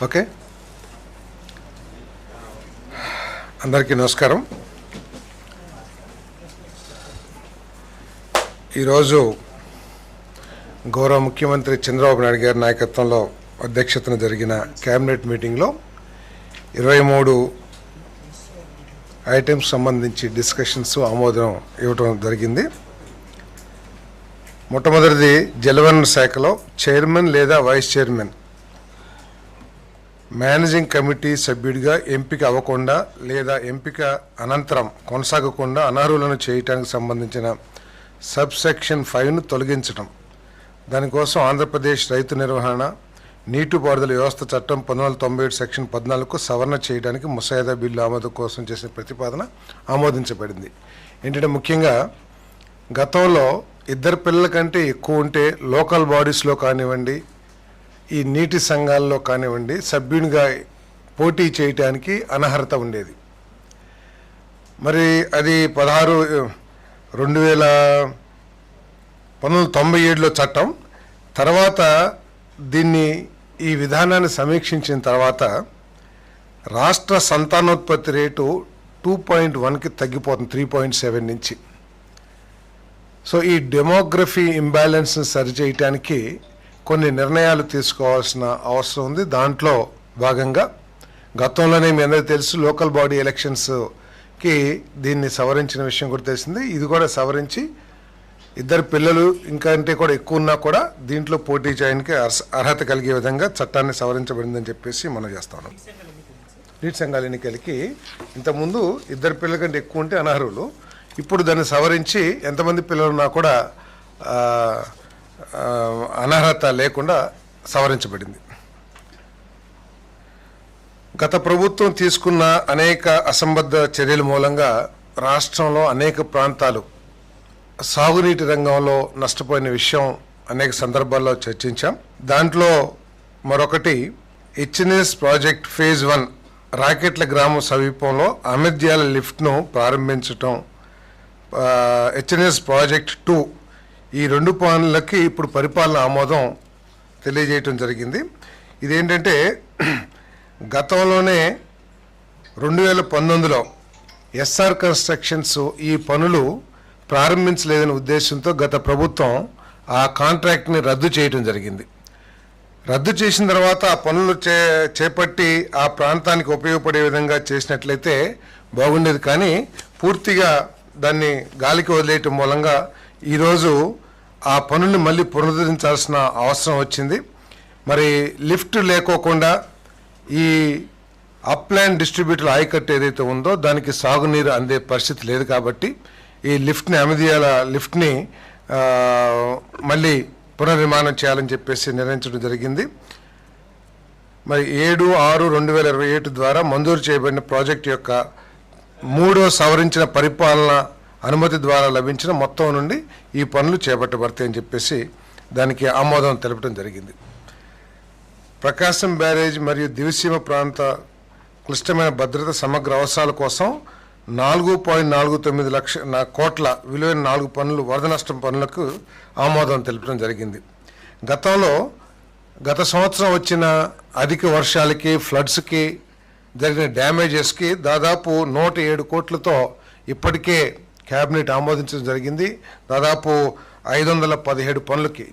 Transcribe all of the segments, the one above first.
Okay, అందరికీ నమస్కారం. ఈరోజు గౌరవ ముఖ్యమంత్రి చంద్రబాబు నాయుడు గారి నాయకత్వంలో అధ్యక్షతన జరిగిన కేబినెట్ మీటింగ్లో 23 ఐటమ్స్ సంబంధించి డిస్కషన్స్ ఆమోదం ఇవ్వడం జరిగింది. మొట్టమొదటిది జలవనరుల శాఖలో చైర్మన్ లేదా వైస్ చైర్మన్ మేనేజింగ్ కమిటీ సభ్యుడిగా ఎంపిక అవ్వకుండా లేదా ఎంపిక అనంతరం కొనసాగకుండా అనర్హులను చేయటానికి సంబంధించిన సబ్సెక్షన్ 5ను తొలగించడం. దానికోసం ఆంధ్రప్రదేశ్ రైతు నిర్వహణ నీటిపారుదల వ్యవస్థ చట్టం 1997 సెక్షన్ 14కు సవరణ చేయడానికి ముసాయిదా బిల్లు ఆమోదం కోసం చేసిన ప్రతిపాదన ఆమోదించబడింది. ఏంటంటే ముఖ్యంగా గతంలో 2 పిల్లల కంటే ఎక్కువ ఉంటే లోకల్ బాడీస్లో కానివ్వండి, ఈ నీటి సంఘాల్లో కానివ్వండి సభ్యునిగా పోటీ చేయటానికి అనర్హత ఉండేది. మరి అది 1997లో చట్టం. తర్వాత ఈ విధానాన్ని సమీక్షించిన తర్వాత రాష్ట్ర సంతానోత్పత్తి రేటు 2.1కి తగ్గిపోతుంది 3.7 నుంచి. సో ఈ డెమోగ్రఫీ ఇంబ్యాలెన్స్ని సరిచేయటానికి కొన్ని నిర్ణయాలు తీసుకోవాల్సిన అవసరం ఉంది. దాంట్లో భాగంగా గతంలోనే మీ అందరికీ తెలుసు లోకల్ బాడీ ఎలక్షన్స్కి దీన్ని సవరించిన విషయం కూడా తెలిసింది. ఇది కూడా సవరించి 2 పిల్లలు ఇంకా అంటే కూడా ఎక్కువ ఉన్నా కూడా దీంట్లో పోటీ చేయడానికి అర్హత కలిగే విధంగా చట్టాన్ని సవరించబడిందని చెప్పేసి మనం చేస్తాను. నీటి సంఘాల ఎన్నికలకి ఇంతకుముందు 2 పిల్లల కంటే ఎక్కువ ఉంటే అనర్హులు, ఇప్పుడు దాన్ని సవరించి ఎంతమంది పిల్లలున్నా కూడా అనర్హత లేకుండా సవరించబడింది. గత ప్రభుత్వం తీసుకున్న అనేక అసంబద్ధ చర్యల మూలంగా రాష్ట్రంలో అనేక ప్రాంతాలు సాగునీటి రంగంలో నష్టపోయిన విషయం అనేక సందర్భాల్లో చర్చించాం. దాంట్లో మరొకటి హెచ్ఎన్ఎస్ ప్రాజెక్ట్ ఫేజ్ 1 రాకెట్ల గ్రామం సమీపంలో అమెద్యాల లిఫ్ట్ను ప్రారంభించటం, హెచ్ఎన్ఎస్ ప్రాజెక్ట్ 2 ఈ 2 పనులకి ఇప్పుడు పరిపాలన ఆమోదం తెలియజేయటం జరిగింది. ఇదేంటంటే గతంలోనే 2019లో ఎస్ఆర్ కన్స్ట్రక్షన్స్ ఈ పనులు ప్రారంభించలేదనే ఉద్దేశంతో గత ప్రభుత్వం ఆ కాంట్రాక్ట్ని రద్దు చేయటం జరిగింది. రద్దు చేసిన తర్వాత ఆ పనులు చేపట్టి ఆ ప్రాంతానికి ఉపయోగపడే విధంగా చేసినట్లయితే బాగుండేది. కానీ పూర్తిగా దాన్ని గాలికి వదిలేయటం మూలంగా ఈరోజు ఆ పనుల్ని మళ్ళీ పునరుద్ధరించాల్సిన అవసరం వచ్చింది. మరి లిఫ్ట్ లేకోకుండా ఈ అప్లాండ్ డిస్ట్రిబ్యూటర్ ఆయకట్టు ఏదైతే ఉందో దానికి సాగునీరు అందే పరిస్థితి లేదు. కాబట్టి ఈ అమెదియాల లిఫ్ట్ని మళ్ళీ పునర్నిర్మాణం చేయాలని చెప్పేసి నిర్ణయించడం జరిగింది. మరి 7/6/2027 ద్వారా మంజూరు చేయబడిన ప్రాజెక్టు యొక్క 3వ సవరించిన పరిపాలన అనుమతి ద్వారా లభించిన మొత్తం నుండి ఈ పనులు చేపట్టబడతాయని చెప్పేసి దానికి ఆమోదం తెలపడం జరిగింది. ప్రకాశం బ్యారేజ్ మరియు దివిసీమ ప్రాంత క్లిష్టమైన భద్రత సమగ్ర అవసరాల కోసం 4.49 కోట్ల విలువైన 4 పనులు వరద నష్టం పనులకు ఆమోదం తెలపడం జరిగింది. గత సంవత్సరం వచ్చిన అధిక వర్షాలకి ఫ్లడ్స్కి జరిగిన డ్యామేజెస్కి దాదాపు 107 కోట్లతో ఇప్పటికే క్యాబినెట్ ఆమోదించడం జరిగింది. దాదాపు 517 పనులకి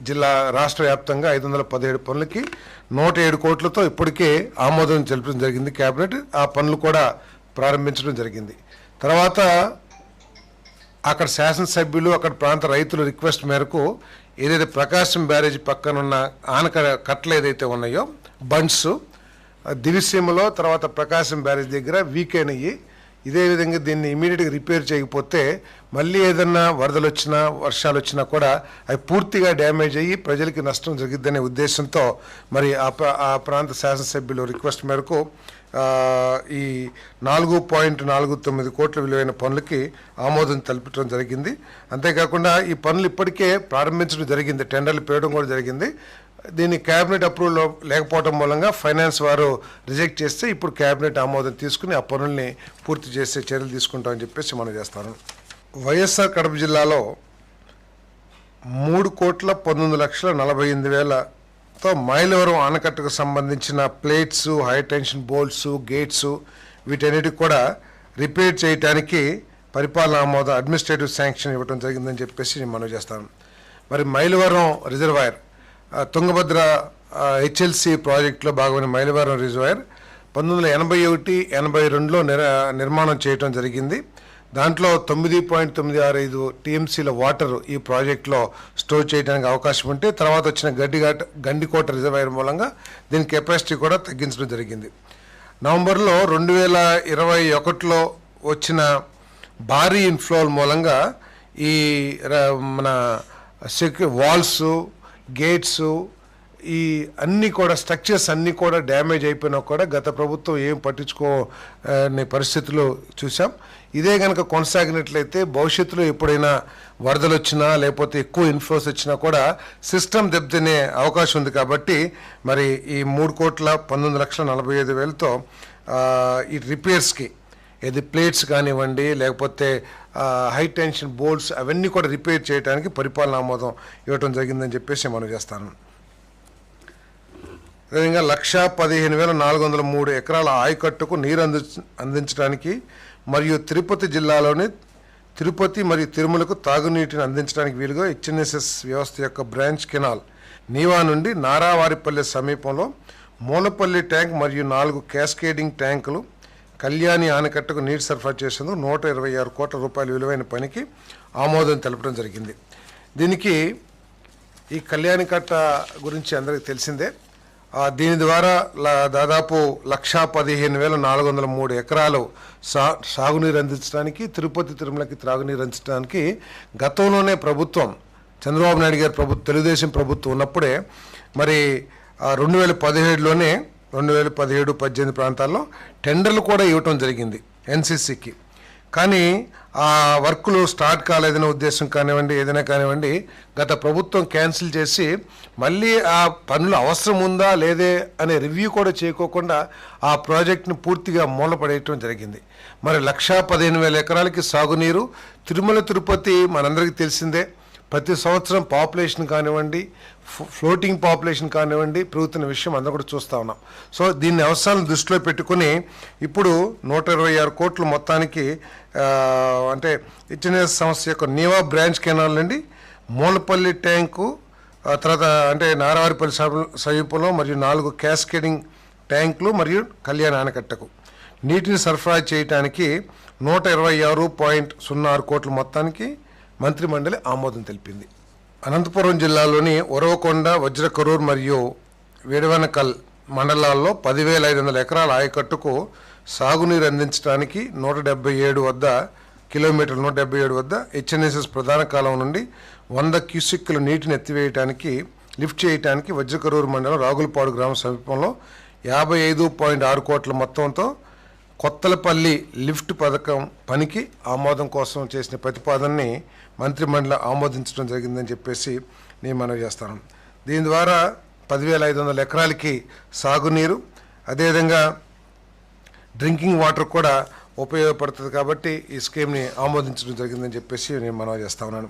రాష్ట్ర వ్యాప్తంగా 517 పనులకి 107 కోట్లతో ఇప్పటికే ఆమోదం తెలపడం జరిగింది క్యాబినెట్. ఆ పనులు కూడా ప్రారంభించడం జరిగింది. తర్వాత అక్కడ శాసనసభ్యులు అక్కడ ప్రాంత రైతుల రిక్వెస్ట్ మేరకు ఏదైతే ప్రకాశం బ్యారేజ్ పక్కనున్న కట్టలు ఏదైతే ఉన్నాయో బండ్స్ దివిసీమలో తర్వాత ప్రకాశం బ్యారేజ్ దగ్గర వీకెన్ అయ్యి ఇదే విధంగా దీన్ని ఇమీడియట్గా రిపేర్ చేయకపోతే మళ్ళీ ఏదన్నా వరదలు వచ్చినా వర్షాలు వచ్చినా కూడా అవి పూర్తిగా డ్యామేజ్ అయ్యి ప్రజలకి నష్టం జరిగిద్దనే ఉద్దేశంతో మరి ఆ ప్రాంత శాసనసభ్యులు రిక్వెస్ట్ మేరకు ఈ 4.49 కోట్ల విలువైన పనులకి ఆమోదం తెలపడం జరిగింది. అంతేకాకుండా ఈ పనులు ఇప్పటికే ప్రారంభించడం జరిగింది, టెండర్లు పేయడం కూడా జరిగింది. దీన్ని క్యాబినెట్ అప్రూవల్ లేకపోవడం మూలంగా ఫైనాన్స్ వారు రిజెక్ట్ చేస్తే ఇప్పుడు క్యాబినెట్ ఆమోదం తీసుకుని ఆ పనుల్ని పూర్తి చేసే చర్యలు తీసుకుంటామని చెప్పేసి మనం చేస్తాను. వైఎస్ఆర్ కడప జిల్లాలో 3,19,48,000 తో మైలవరం ఆనకట్టకు సంబంధించిన plates, high tension bolts, gates వీటన్నిటికి కూడా రిపేర్ చేయడానికి పరిపాలన ఆమోదం అడ్మినిస్ట్రేటివ్ శాంక్షన్ ఇవ్వడం జరిగిందని చెప్పేసి నేను మనవి చేస్తాను. మరి మైలవరం రిజర్వాయర్ తుంగభద్ర హెచ్ఎల్సి ప్రాజెక్టులో భాగమైన మైలవరం రిజర్వాయర్ 1981-82లో నిర్మాణం చేయడం జరిగింది. దాంట్లో 9.965 టీఎంసీల వాటర్ ఈ ప్రాజెక్టులో స్టోర్ చేయడానికి అవకాశం ఉంటే తర్వాత వచ్చిన గండికోట రిజర్వాయర్ మూలంగా దీని కెపాసిటీ కూడా తగ్గించడం జరిగింది. నవంబర్లో 2021లో వచ్చిన భారీ ఇన్ఫ్లోల మూలంగా ఈ మన వాల్స్, గేట్స్ ఈ అన్నీ కూడా స్ట్రక్చర్స్ అన్నీ కూడా డ్యామేజ్ అయిపోయినా కూడా గత ప్రభుత్వం ఏం పట్టించుకోని పరిస్థితులు చూసాం. ఇదే కనుక కొనసాగినట్లయితే భవిష్యత్తులో ఎప్పుడైనా వరదలు వచ్చినా లేకపోతే ఎక్కువ ఇన్ఫ్లోస్ వచ్చినా కూడా సిస్టమ్ దెబ్బతినే అవకాశం ఉంది. కాబట్టి మరి ఈ 3,19,45,000తో ఈ రిపేర్స్కి ఏది ప్లేట్స్ కానివ్వండి లేకపోతే హై టెన్షన్ బోల్ట్స్ అవన్నీ కూడా రిపేర్ చేయడానికి పరిపాలన ఆమోదం ఇవ్వటం జరిగిందని చెప్పేసి మనం చేస్తాను. అదేవిధంగా 1,15,403 ఎకరాల ఆయకట్టుకు నీరు అందించడానికి మరియు తిరుపతి జిల్లాలోని తిరుపతి మరియు తిరుమలకు తాగునీటిని అందించడానికి వీలుగా హెచ్ఎన్ఎస్ఎస్ వ్యవస్థ యొక్క బ్రాంచ్ కెనాల్ నీవా నుండి నారావారిపల్లె సమీపంలో మూలపల్లి ట్యాంక్ మరియు 4 క్యాస్కేడింగ్ ట్యాంకులు కళ్యాణి ఆనకట్టకు నీరు సరఫరా చేసేందుకు 126 కోట్ల రూపాయల విలువైన పనికి ఆమోదం తెలపడం జరిగింది. దీనికి ఈ కళ్యాణి కట్ట గురించి అందరికీ తెలిసిందే. దీని ద్వారా దాదాపు 1,15,403 ఎకరాలు సాగునీరు అందించడానికి, తిరుపతి తిరుమలకి త్రాగునీరు అందించడానికి గతంలోనే ప్రభుత్వం చంద్రబాబు నాయుడు గారి తెలుగుదేశం ప్రభుత్వం ఉన్నప్పుడే మరి 2017లోనే 2017-18 ప్రాంతాల్లో టెండర్లు కూడా ఇవ్వటం జరిగింది ఎన్సీసీకి. కానీ ఆ వర్కులు స్టార్ట్ కాలేదనే ఉద్దేశం కానివ్వండి ఏదైనా కానివ్వండి గత ప్రభుత్వం క్యాన్సిల్ చేసి మళ్ళీ ఆ పనులు అవసరం ఉందా లేదే అనే రివ్యూ కూడా చేయకోకుండా ఆ ప్రాజెక్ట్ని పూర్తిగా మూలపడేయటం జరిగింది. మరి 1,15,000 ఎకరాలకి సాగునీరు తిరుమల తిరుపతి మనందరికీ తెలిసిందే. ప్రతి సంవత్సరం పాపులేషన్ కానివ్వండి ఫ్లోటింగ్ పాపులేషన్ కానివ్వండి పెరుగుతున్న విషయం అందరూ కూడా చూస్తూ ఉన్నాం. సో దీన్ని అవసరాలను దృష్టిలో పెట్టుకుని ఇప్పుడు 126 కోట్లు మొత్తానికి అంటే హెచ్ఎన్ఎస్ సంస్థ యొక్క నీవా బ్రాంచ్ కెనాల్ నుండి మూలపల్లి ట్యాంకు తర్వాత అంటే నారావారిపల్లి సమీపంలో మరియు 4 క్యాస్కేడింగ్ ట్యాంకులు మరియు కళ్యాణ ఆనకట్టకు నీటిని సరఫరా చేయడానికి 126.06 కోట్ల మొత్తానికి మంత్రిమండలి ఆమోదం తెలిపింది. అనంతపురం జిల్లాలోని ఉరవకొండ, వజ్రకరూర్ మరియు వేడవనకల్ మండలాల్లో 10,500 ఎకరాల ఆయకట్టుకు సాగునీరు అందించడానికి 177 వద్ద హెచ్ఎన్ఎస్ఎస్ ప్రధాన కాలం నుండి 100 క్యూసెక్కుల నీటిని ఎత్తివేయడానికి లిఫ్ట్ చేయడానికి వజ్రకరూరు మండలం రాగులపాడు గ్రామ సమీపంలో 55.6 కోట్ల మొత్తంతో కొత్తలపల్లి లిఫ్ట్ పథకం పనికి ఆమోదం కోసం చేసిన ప్రతిపాదనని మంత్రిమండలి ఆమోదించడం జరిగిందని చెప్పేసి నేను మనవి చేస్తాను. దీని ద్వారా 10,500 ఎకరాలకి సాగునీరు అదేవిధంగా డ్రింకింగ్ వాటర్ కూడా ఉపయోగపడుతుంది. కాబట్టి ఈ స్కీమ్ని ఆమోదించడం జరిగిందని చెప్పేసి నేను మనవి చేస్తా ఉన్నాను.